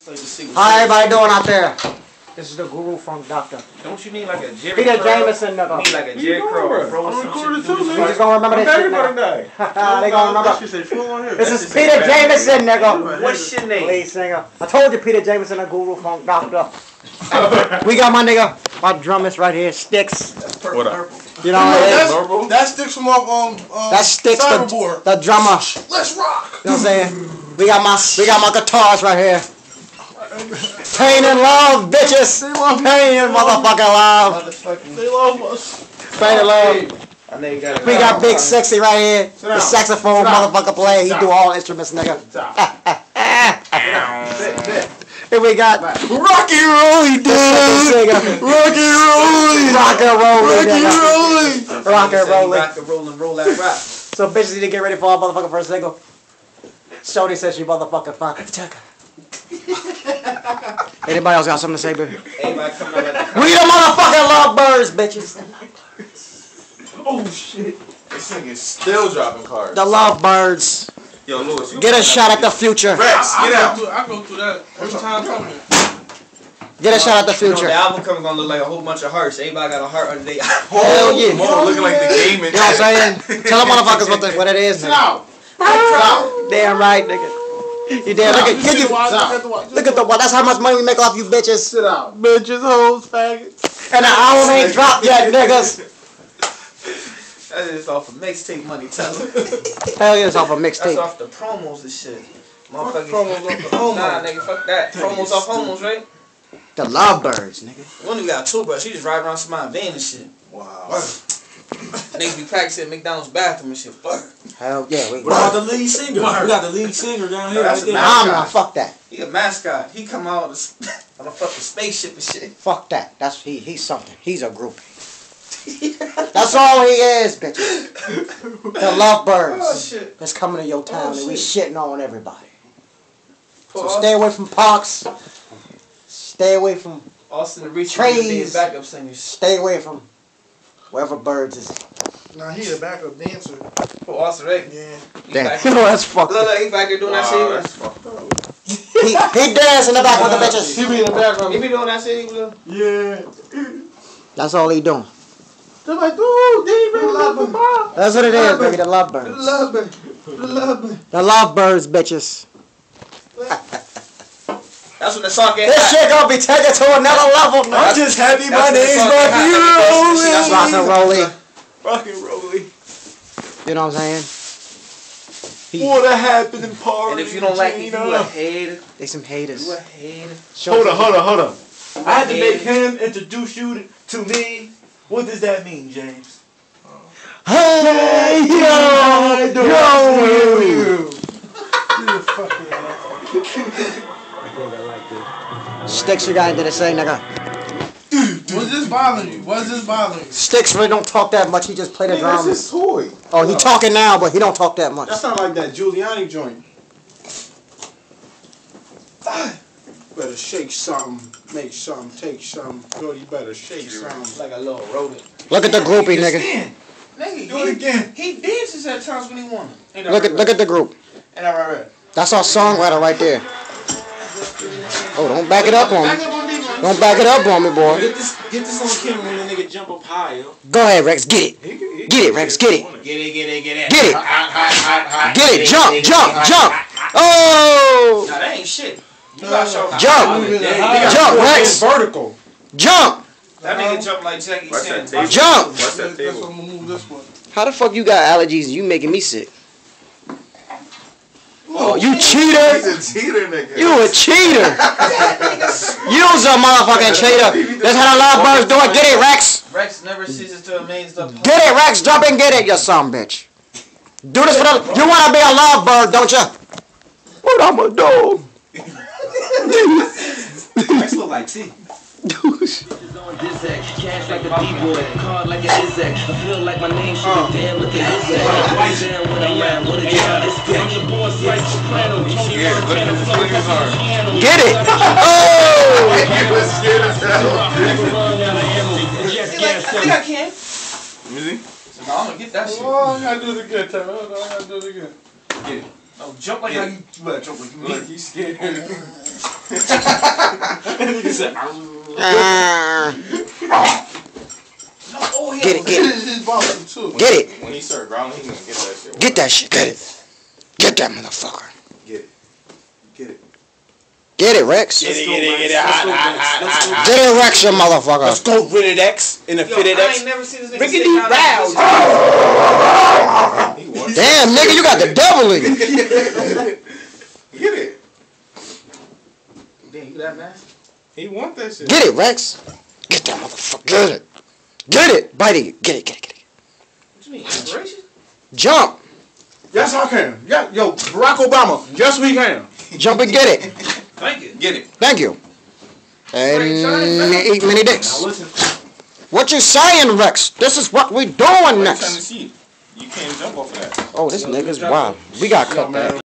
How everybody doing out there? This is the Guru Funk Doctor. Don't you need like a Jerry Peter Crow? Jameson, nigga. You need like a Jerry Crow or Bro some shit. We just gonna remember this shit, nigga. They gonna remember. This is Peter Jameson, nigga. What's your name? Lead singer. I told you Peter Jameson, the Guru Funk Doctor. We got my nigga, my drummist right here, Sticks. What up? You know what that Sticks from off that Sticks, the drummer. Let's rock. You know what I'm saying? We got my guitars right here. Pain and love, bitches. Pain and motherfucking love. They love us. Pain and love. We got Big Sexy right here. The saxophone motherfucker play. He do all instruments, nigga. Here we got Rocky Rolly, dude. Rocky Rolly. Rock and Rolly. Rock and Rolly. Rock and roll and roll that rap. So bitches need to get ready for our motherfucking first single. Shorty says she motherfucking fine. Anybody else got something to say, baby? Anybody coming up at the We the motherfucking lovebirds, bitches. Oh shit. This thing is still dropping cards. The lovebirds. Yo, Lewis, you get a shot at the future. Rex, get out. I go through that every time coming. Get a shot at the future. You know, the album coming gonna look like a whole bunch of hearts. Everybody got a heart under their Hell yeah. Looking like the game. You know what I'm saying? Tell them motherfuckers what it is. Nigga. Damn right, nigga. You damn look at the one. That's how much money we make off you bitches. Sit out. Bitches, hoes, faggots. And the album ain't dropped yet, niggas. That is off of mixtape money, tell them. Hell yeah, it's off of That's mixtape. off the promos and shit. Motherfuckers. Promos off the homos. Nah, nigga, fuck that. Promos off homos, right? The lovebirds, nigga. One of you got a tool brush. She just ride around somebody's van and shit. Wow. Niggas be practicing at McDonald's bathroom and shit. Fuck. Hell yeah. What about the lead singer? We got the lead singer down here. That's Right there. Nah, fuck that. He a mascot. He come out on a fucking spaceship and shit. Fuck that. That's he's something. He's a groupie. That's all he is, bitch. The lovebirds. Oh shit. That's coming to your town and we shitting on everybody. So Austin. stay away from parks. Stay away from Austin the Reach trees. backup singers. Stay away from wherever birds is. Nah, he a backup dancer. For Austin, right? Yeah. Damn. That's fucked up. Look, he back there doing that shit. That's fucked up. He dance in the back with the bitches. He be in the background. He be doing that shit, he will. Yeah. That's all he doing. They're like, dude, David, love him. That's what it is, baby. The lovebirds. Love him. Love him. The lovebirds, bitches. That's when the song gets This shit gonna be taken to another level, man. I'm just happy my name's Rocky That's rock and rolly. Rock and rolly. You know what I'm saying? What a happening party. And if you don't like it, you a hater. They some haters. You a hater. Hold on. I had to make him introduce you to me. What does that mean, James? Hey, yo. Sticks, you got to say, nigga. What's this bothering you? Sticks really don't talk that much. He just play the That's drums. his toy. Oh, he talking now, but he don't talk that much. That sound like that Giuliani joint. Better shake something, make something, take something. Girl, you better shake something. Like a little rodent. Look at the groupie, nigga. Nigga, Do it again. He dances at times when he wanna. Look at the group. Ain't that right? That's our songwriter right there. Oh, don't back it up on me. Don't back it up on me, boy. Get this on camera when the nigga jump up high, yo. Go ahead, Rex. Get it. Get it, Rex. Get it. Get it. Get it. Get it. Jump. Oh. Nah, that ain't shit. You gotta show Jump, Rex. Vertical. Jump. That nigga jump like Jackie Chan. Jump. What's that That's table? what I'm gonna move this one. How the fuck you got allergies and you making me sick? Oh, you cheater. He's a cheater, nigga. You a cheater. You's a motherfucking cheater. That's how the lovebirds do it. Get it, Rex. Rex never ceases to amaze the Get it, Rex. Jump and get it, you son bitch. Do this for the... You want to be a lovebird, don't you? What I'm a dog. Rex look like T. Cash like a D-boy, card like an Izak. I feel like my name should be damn, look at Izak. Right down when I'm at, what a job this bitch. The boss like soprano, Tony Montana, flow like piano. Get it! Oh! He was scared as hell. I think I can. Let me see. So now I'm gonna get that shit. Oh, I gotta do it again, Tim. I gotta do it again. Get it. Oh, jump like how you better jump like you. Look, he's scared. Nigga said, Get it, get it. His balls too. Get it. When he start growling, he gonna get that shit. Get that shit. Get it. Get that motherfucker. Get it. Get it. Get it, Rex. Get it. Hot. Get it, Rex, you motherfucker. Let's go Rated X in the Fitted I X. ain't never seen this nigga Rickety stick out Rouse. Damn, nigga, you got the devil in you. Get it. Damn, you that man? He want that shit. Get it, Rex. Get that motherfucker. Get it. Get it. Bite it. Get it, get it, get it. What you mean, inspiration? Jump. Yes, I can. Yeah, yo, Barack Obama. Yes, we can. Jump and get it. Thank you. Get it. Thank you. And eat many dicks. Now listen. What you saying, Rex? This is what we doing Trying to next. see. You can't jump off of that. Oh, this nigga's wild. We got cut that.